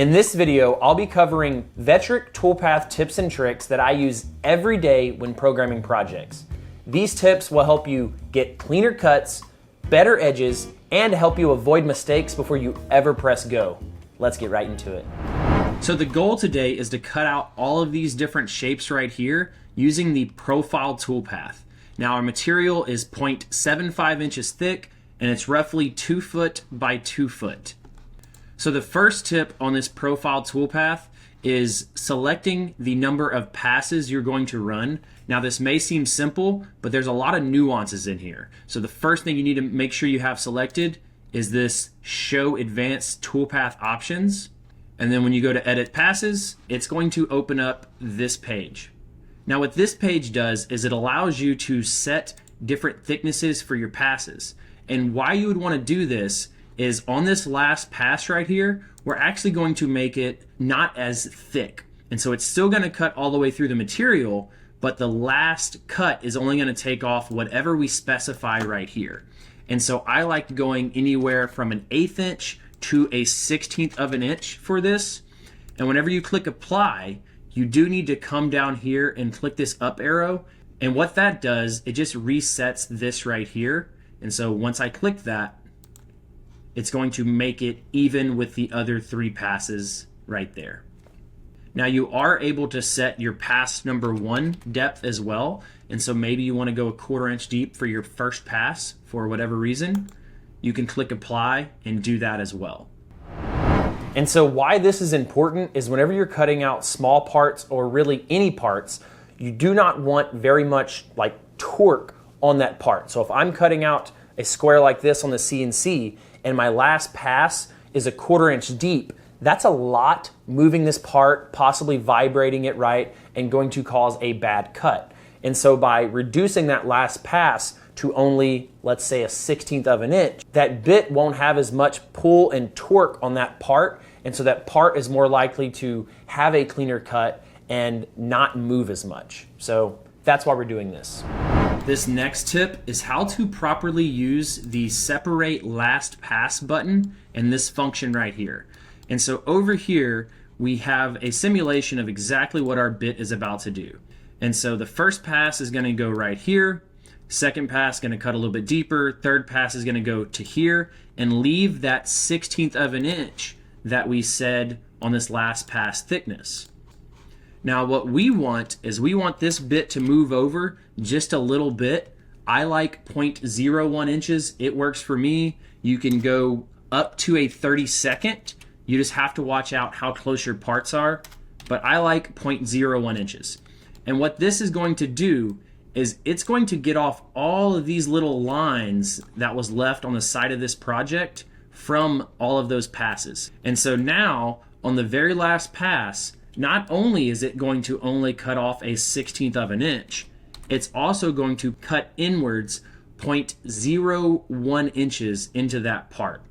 In this video, I'll be covering Vectric Toolpath tips and tricks that I use every day when programming projects. These tips will help you get cleaner cuts, better edges, and help you avoid mistakes before you ever press go. Let's get right into it. So the goal today is to cut out all of these different shapes right here using the profile toolpath. Now our material is 0.75 inches thick and it's roughly 2 foot by 2 foot. So the first tip on this profile toolpath is selecting the number of passes you're going to run. Now this may seem simple, but there's a lot of nuances in here. So the first thing you need to make sure you have selected is this Show Advanced Toolpath Options. And then when you go to Edit Passes, it's going to open up this page. Now what this page does is it allows you to set different thicknesses for your passes. And why you would want to do this is on this last pass right here, we're actually going to make it not as thick. And so it's still going to cut all the way through the material, but the last cut is only going to take off whatever we specify right here. And so I like going anywhere from an 1/8 inch to a 1/16 of an inch for this. And whenever you click apply, you do need to come down here and click this up arrow. And what that does, it just resets this right here. And so once I click that, it's going to make it even with the other 3 passes right there. Now you are able to set your pass number 1 depth as well. And so maybe you want to go a 1/4 inch deep for your first pass for whatever reason. You can click apply and do that as well. And so why this is important is whenever you're cutting out small parts or really any parts, you do not want very much like torque on that part. So if I'm cutting out a square like this on the CNC and my last pass is a 1/4 inch deep, that's a lot moving this part, possibly vibrating it right, and going to cause a bad cut. And so by reducing that last pass to only, let's say, a 1/16 of an inch, that bit won't have as much pull and torque on that part, and so that part is more likely to have a cleaner cut and not move as much. So that's why we're doing this. This next tip is how to properly use the Separate Last Pass button and this function right here. And so over here, we have a simulation of exactly what our bit is about to do. And so the first pass is going to go right here. Second pass is going to cut a little bit deeper. Third pass is going to go to here and leave that 1/16 of an inch that we said on this last pass thickness. Now what we want is we want this bit to move over just a little bit. I like 0.01 inches. It works for me. You can go up to a 32nd. You just have to watch out how close your parts are. But I like 0.01 inches. And what this is going to do is it's going to get off all of these little lines that was left on the side of this project from all of those passes. And so now on the very last pass, not only is it going to only cut off a 1/16 of an inch, it's also going to cut inwards 0.01 inches into that part.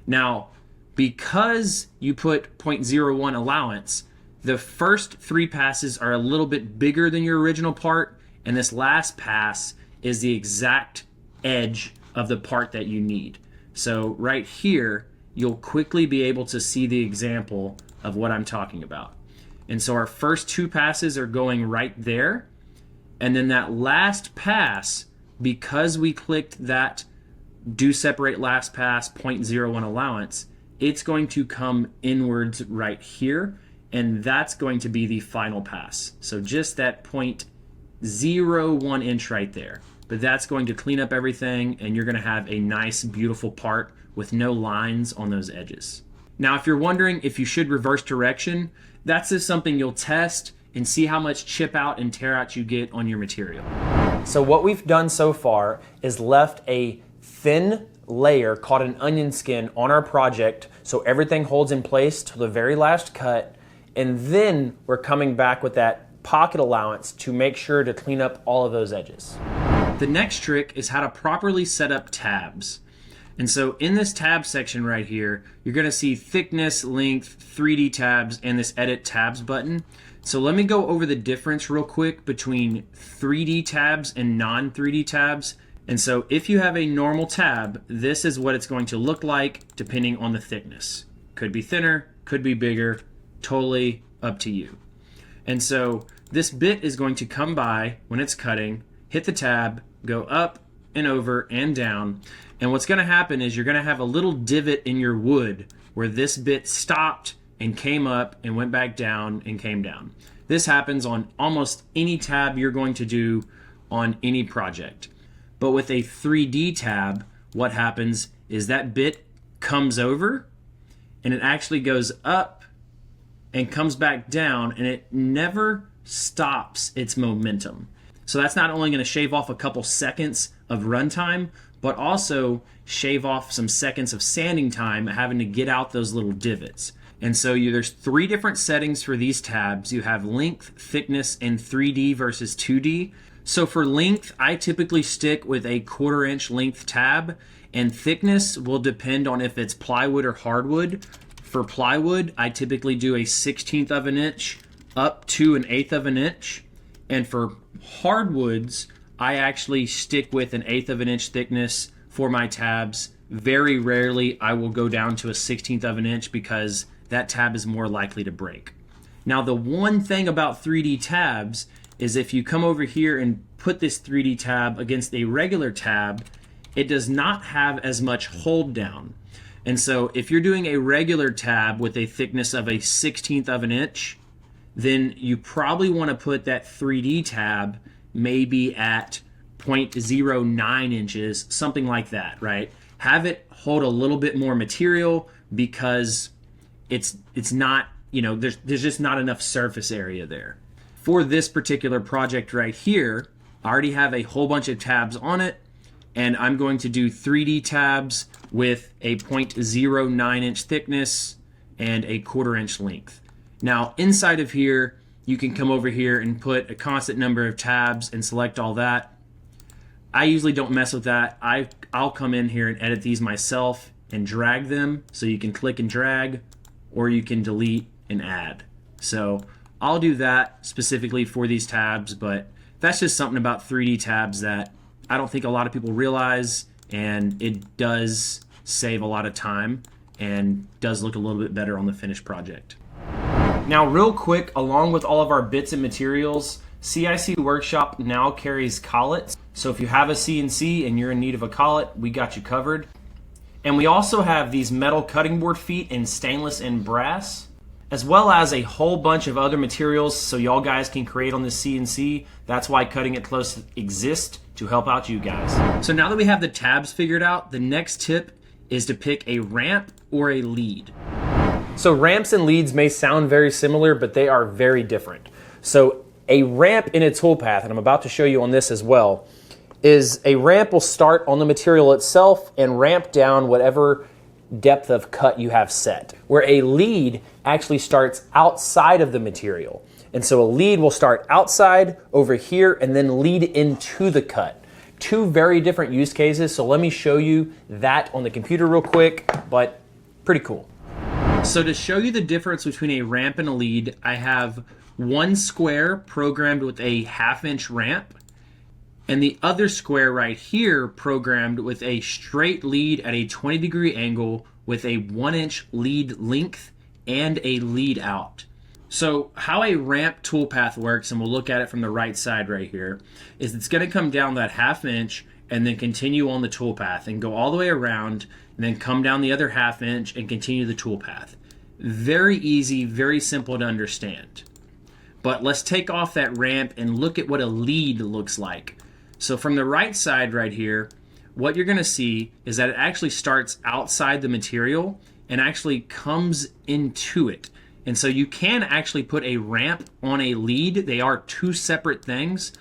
Now, because you put 0.01 allowance, the first 3 passes are a little bit bigger than your original part, and this last pass is the exact edge of the part that you need. So right here, you'll quickly be able to see the example of what I'm talking about. And so our first 2 passes are going right there. And then that last pass, because we clicked that Do Separate Last Pass 0.01 allowance, it's going to come inwards right here. And that's going to be the final pass. So just that 0.01 inch right there. But that's going to clean up everything and you're going to have a nice, beautiful part with no lines on those edges. Now, if you're wondering if you should reverse direction, that's just something you'll test and see how much chip out and tear out you get on your material. So what we've done so far is left a thin layer called an onion skin on our project so everything holds in place till the very last cut, and then we're coming back with that pocket allowance to make sure to clean up all of those edges. The next trick is how to properly set up tabs. And so in this tab section right here, you're going to see thickness, length, 3D tabs, and this edit tabs button. So let me go over the difference real quick between 3D tabs and non-3D tabs. And so if you have a normal tab, this is what it's going to look like depending on the thickness. Could be thinner, could be bigger, totally up to you. And so this bit is going to come by when it's cutting, hit the tab, go up and over and down. And what's going to happen is you're going to have a little divot in your wood where this bit stopped and came up and went back down and came down. This happens on almost any tab you're going to do on any project. But with a 3D tab, what happens is that bit comes over and it actually goes up and comes back down, and it never stops its momentum. So that's not only going to shave off a couple seconds of runtime, but also shave off some seconds of sanding time having to get out those little divots. And so there's 3 different settings for these tabs. You have length, thickness, and 3D versus 2D. So for length, I typically stick with a 1/4 inch length tab, and thickness will depend on if it's plywood or hardwood. For plywood, I typically do a 1/16 of an inch up to an 1/8 of an inch. And for hardwoods, I actually stick with an 1/8 of an inch thickness for my tabs. Very rarely I will go down to a 1/16 of an inch because that tab is more likely to break. Now, the one thing about 3D tabs is if you come over here and put this 3D tab against a regular tab, it does not have as much hold down. And so if you're doing a regular tab with a thickness of a 1/16 of an inch, then you probably want to put that 3D tab maybe at 0.09 inches, something like that, right? Have it hold a little bit more material because it's not, there's just not enough surface area there. For this particular project right here, I already have a whole bunch of tabs on it, and I'm going to do 3D tabs with a 0.09 inch thickness and a 1/4 inch length. Now, inside of here, you can come over here and put a constant number of tabs and select all that. I usually don't mess with that. I'll come in here and edit these myself and drag them, so you can click and drag, or you can delete and add. So I'll do that specifically for these tabs, but that's just something about 3D tabs that I don't think a lot of people realize, and it does save a lot of time and does look a little bit better on the finished project. Now, real quick, along with all of our bits and materials, CIC Workshop now carries collets. So if you have a CNC and you're in need of a collet, we got you covered. And we also have these metal cutting board feet in stainless and brass, as well as a whole bunch of other materials so y'all guys can create on the CNC. That's why Cutting It Close exists, to help out you guys. So now that we have the tabs figured out, the next tip is to pick a ramp or a lead. So ramps and leads may sound very similar, but they are very different. So a ramp in a toolpath, and I'm about to show you on this as well, is a ramp will start on the material itself and ramp down whatever depth of cut you have set, where a lead actually starts outside of the material. And so a lead will start outside over here and then lead into the cut. 2 very different use cases, so let me show you that on the computer real quick, but pretty cool. So to show you the difference between a ramp and a lead, I have one square programmed with a 1/2 inch ramp, and the other square right here programmed with a straight lead at a 20-degree angle with a 1 inch lead length and a lead out. So how a ramp toolpath works, and we'll look at it from the right side right here, is it's going to come down that 1/2 inch and then continue on the toolpath and go all the way around and then come down the other 1/2 inch and continue the toolpath. Very easy, very simple to understand. But let's take off that ramp and look at what a lead looks like. So from the right side right here, what you're going to see is that it actually starts outside the material and actually comes into it. And so you can actually put a ramp on a lead. They are 2 separate things.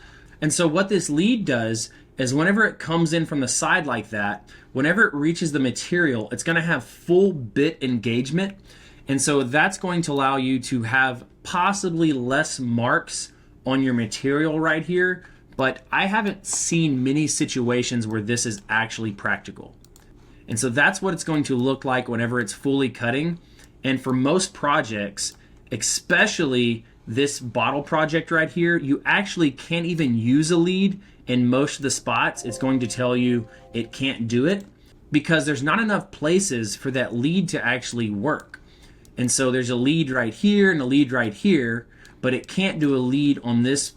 And so what this lead does is whenever it comes in from the side like that, whenever it reaches the material, it's going to have full bit engagement. And so that's going to allow you to have possibly less marks on your material right here. But I haven't seen many situations where this is actually practical. And so that's what it's going to look like whenever it's fully cutting. And for most projects, especially this bottle project right here, you actually can't even use a lead in most of the spots. It's going to tell you it can't do it because there's not enough places for that lead to actually work. And so there's a lead right here and a lead right here, but it can't do a lead on this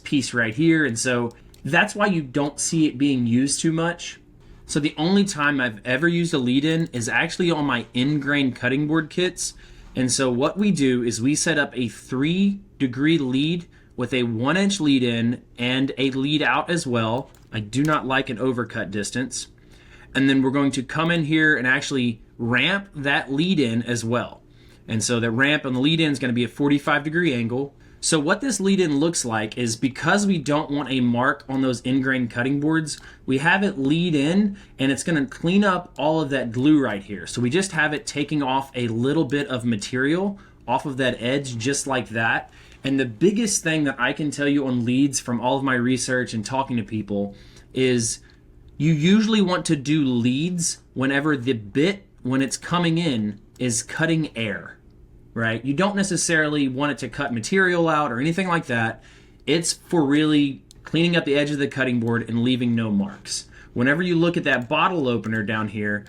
piece right here. And so that's why you don't see it being used too much. So the only time I've ever used a lead in is actually on my end grain cutting board kits. And so what we do is we set up a 3-degree lead with a 1-inch lead in and a lead out as well. I do not like an overcut distance. And then we're going to come in here and actually ramp that lead in as well. And so the ramp on the lead in is going to be a 45-degree angle. So what this lead in looks like is, because we don't want a mark on those end grain cutting boards, we have it lead in and it's going to clean up all of that glue right here. So we just have it taking off a little bit of material off of that edge just like that. And the biggest thing that I can tell you on leads from all of my research and talking to people is you usually want to do leads whenever the bit, when it's coming in, is cutting air. Right? You don't necessarily want it to cut material out or anything like that. It's for really cleaning up the edge of the cutting board and leaving no marks. Whenever you look at that bottle opener down here,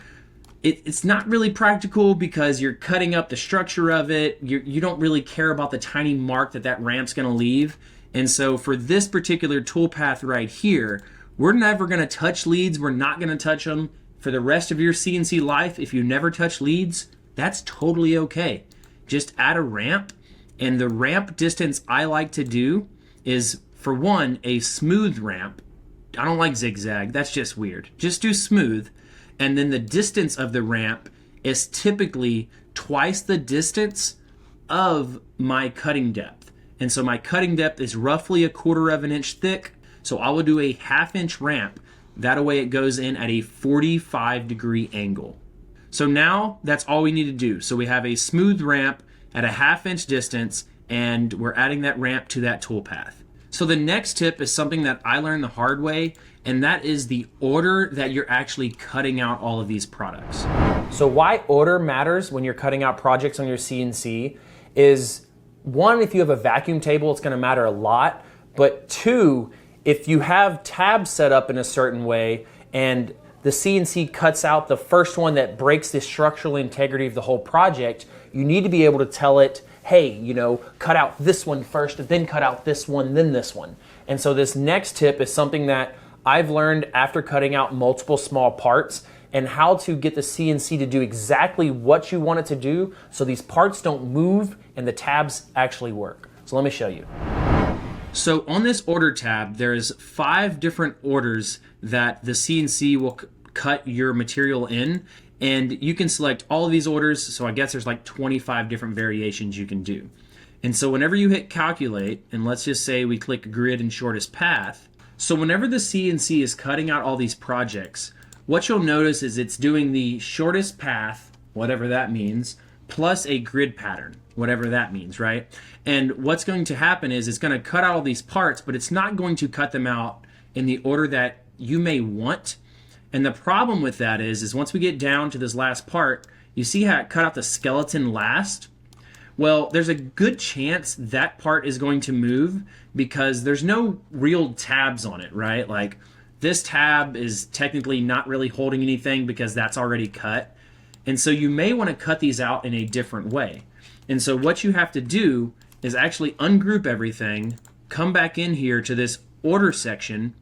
it's not really practical because you're cutting up the structure of it. You don't really care about the tiny mark that ramp's going to leave. And so for this particular toolpath right here, we're never going to touch leads. We're not going to touch them for the rest of your CNC life. If you never touch leads, that's totally okay. Just add a ramp, and the ramp distance I like to do is, for one, a smooth ramp. I don't like zigzag, that's just weird. Just do smooth, and then the distance of the ramp is typically twice the distance of my cutting depth. And so my cutting depth is roughly 1/4 of an inch thick, so I will do a 1/2 inch ramp. That way it goes in at a 45-degree angle. So now that's all we need to do. So we have a smooth ramp at a 1/2 inch distance, and we're adding that ramp to that toolpath. So the next tip is something that I learned the hard way, and that is the order that you're actually cutting out all of these products. So why order matters when you're cutting out projects on your CNC is, one, if you have a vacuum table, it's going to matter a lot. But two, if you have tabs set up in a certain way and the CNC cuts out the first one that breaks the structural integrity of the whole project, you need to be able to tell it, hey, cut out this one first, then cut out this one, then this one. And so this next tip is something that I've learned after cutting out multiple small parts, and how to get the CNC to do exactly what you want it to do so these parts don't move and the tabs actually work. So let me show you. So on this order tab, there's 5 different orders that the CNC will cut your material in, and you can select all of these orders. So I guess there's like 25 different variations you can do. And so whenever you hit calculate, and let's just say we click grid and shortest path, so whenever the CNC is cutting out all these projects, what you'll notice is it's doing the shortest path, whatever that means, plus a grid pattern, whatever that means, right? And what's going to happen is it's going to cut out all these parts, but it's not going to cut them out in the order that you may want. And the problem with that is once we get down to this last part, you see how it cut out the skeleton last? Well, there's a good chance that part is going to move because there's no real tabs on it, right? Like this tab is technically not really holding anything because that's already cut. And so you may want to cut these out in a different way. And so what you have to do is actually ungroup everything, come back in here to this order section,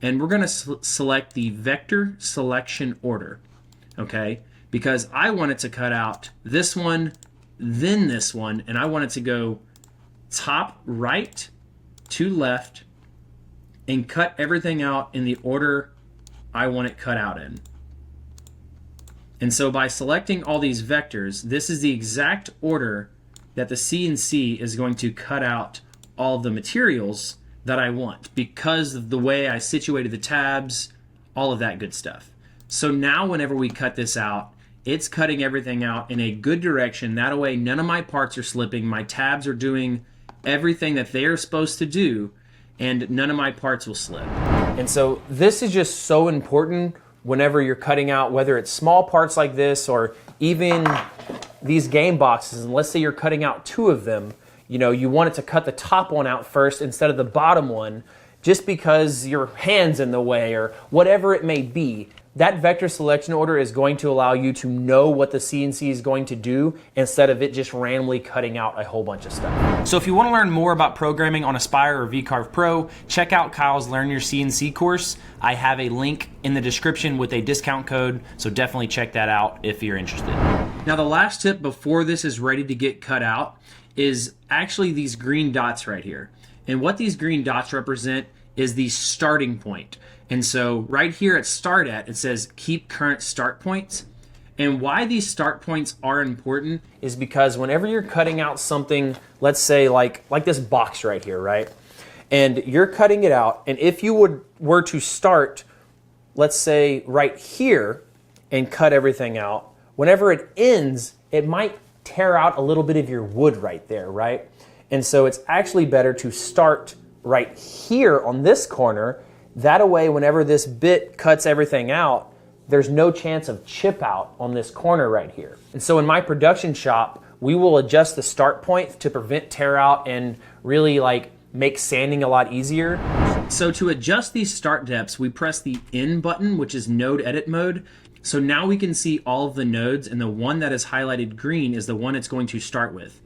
and we're going to select the vector selection order, okay? Because I want it to cut out this one, then this one, and I want it to go top right to left and cut everything out in the order I want it cut out in. And so by selecting all these vectors, this is the exact order that the CNC is going to cut out all of the materials that I want because of the way I situated the tabs, all of that good stuff. So now whenever we cut this out, it's cutting everything out in a good direction. That way none of my parts are slipping. My tabs are doing everything that they are supposed to do, and none of my parts will slip. And so this is just so important whenever you're cutting out, whether it's small parts like this or even these game boxes, and let's say you're cutting out 2 of them, you want it to cut the top one out first instead of the bottom one, just because your hand's in the way or whatever it may be. that vector selection order is going to allow you to know what the CNC is going to do instead of it just randomly cutting out a whole bunch of stuff. So if you want to learn more about programming on Aspire or VCarve Pro, check out Kyle's Learn Your CNC course. I have a link in the description with a discount code, so definitely check that out if you're interested. Now the last tip before this is ready to get cut out is actually these green dots right here. And what these green dots represent is the starting point. And so right here at start at, it says keep current start points. And why these start points are important is because whenever you're cutting out something, let's say like this box right here, right? And you're cutting it out, and if you were to start, let's say right here and cut everything out, whenever it ends, it might tear out a little bit of your wood right there, right? And so it's actually better to start right here on this corner. That way, whenever this bit cuts everything out, there's no chance of chip out on this corner right here. And so in my production shop, we will adjust the start point to prevent tear out and really like make sanding a lot easier. So to adjust these start depths, we press the N button, which is node edit mode. So now we can see all of the nodes, and the one that is highlighted green is the one it's going to start with.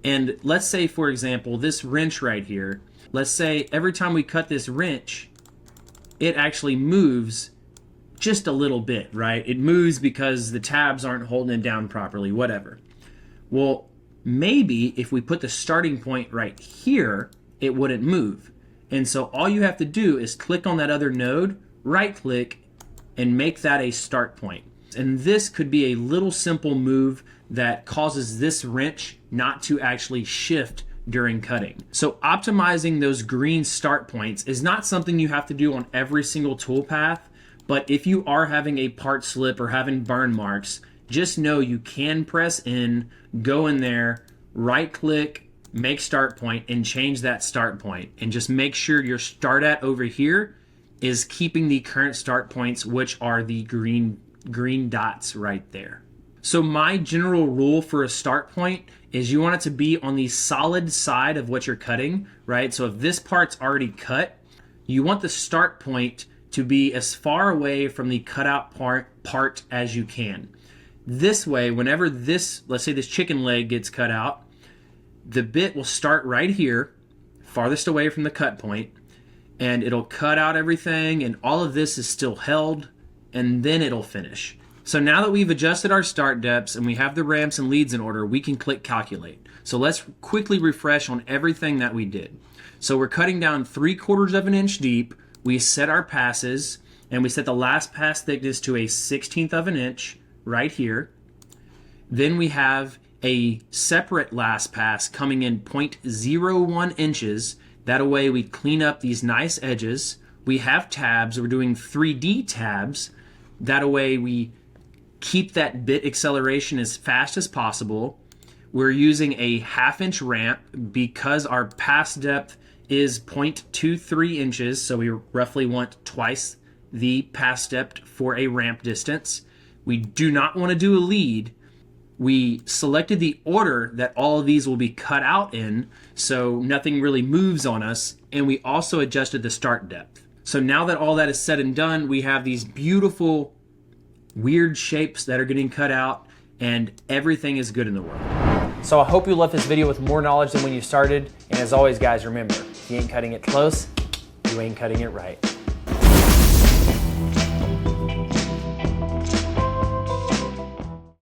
And let's say, for example, this wrench right here, let's say every time we cut this wrench, it actually moves just a little bit, right? It moves because the tabs aren't holding it down properly, whatever. Well, maybe if we put the starting point right here, it wouldn't move. And so all you have to do is click on that other node, right click, and make that a start point. And this could be a little simple move that causes this wrench not to actually shift during cutting. So optimizing those green start points is not something you have to do on every single toolpath, but if you are having a part slip or having burn marks, just know you can press in, go in there, right click, make start point, and change that start point. And just make sure your start at over here is keeping the current start points, which are the green dots right there. So my general rule for a start point is you want it to be on the solid side of what you're cutting, right? So if this part's already cut, you want the start point to be as far away from the cutout part as you can. This way, whenever this, let's say this chicken leg gets cut out, the bit will start right here, farthest away from the cut point, and it'll cut out everything, and all of this is still held, and then it'll finish. So now that we've adjusted our start depths and we have the ramps and leads in order, we can click calculate. So let's quickly refresh on everything that we did. So we're cutting down 3/4 of an inch deep. We set our passes, and we set the last pass thickness to a 1/16 of an inch right here. Then we have a separate last pass coming in 0.01 inches. That way we clean up these nice edges. We have tabs. We're doing 3D tabs. That way we keep that bit acceleration as fast as possible. We're using a 1/2 inch ramp because our pass depth is 0.23 inches, so we roughly want twice the pass depth for a ramp distance. We do not want to do a lead. We selected the order that all of these will be cut out in, so nothing really moves on us, and we also adjusted the start depth. So now that all that is said and done, we have these beautiful weird shapes that are getting cut out, and everything is good in the world. So I hope you left this video with more knowledge than when you started, and as always guys, remember, if you ain't cutting it close, you ain't cutting it right.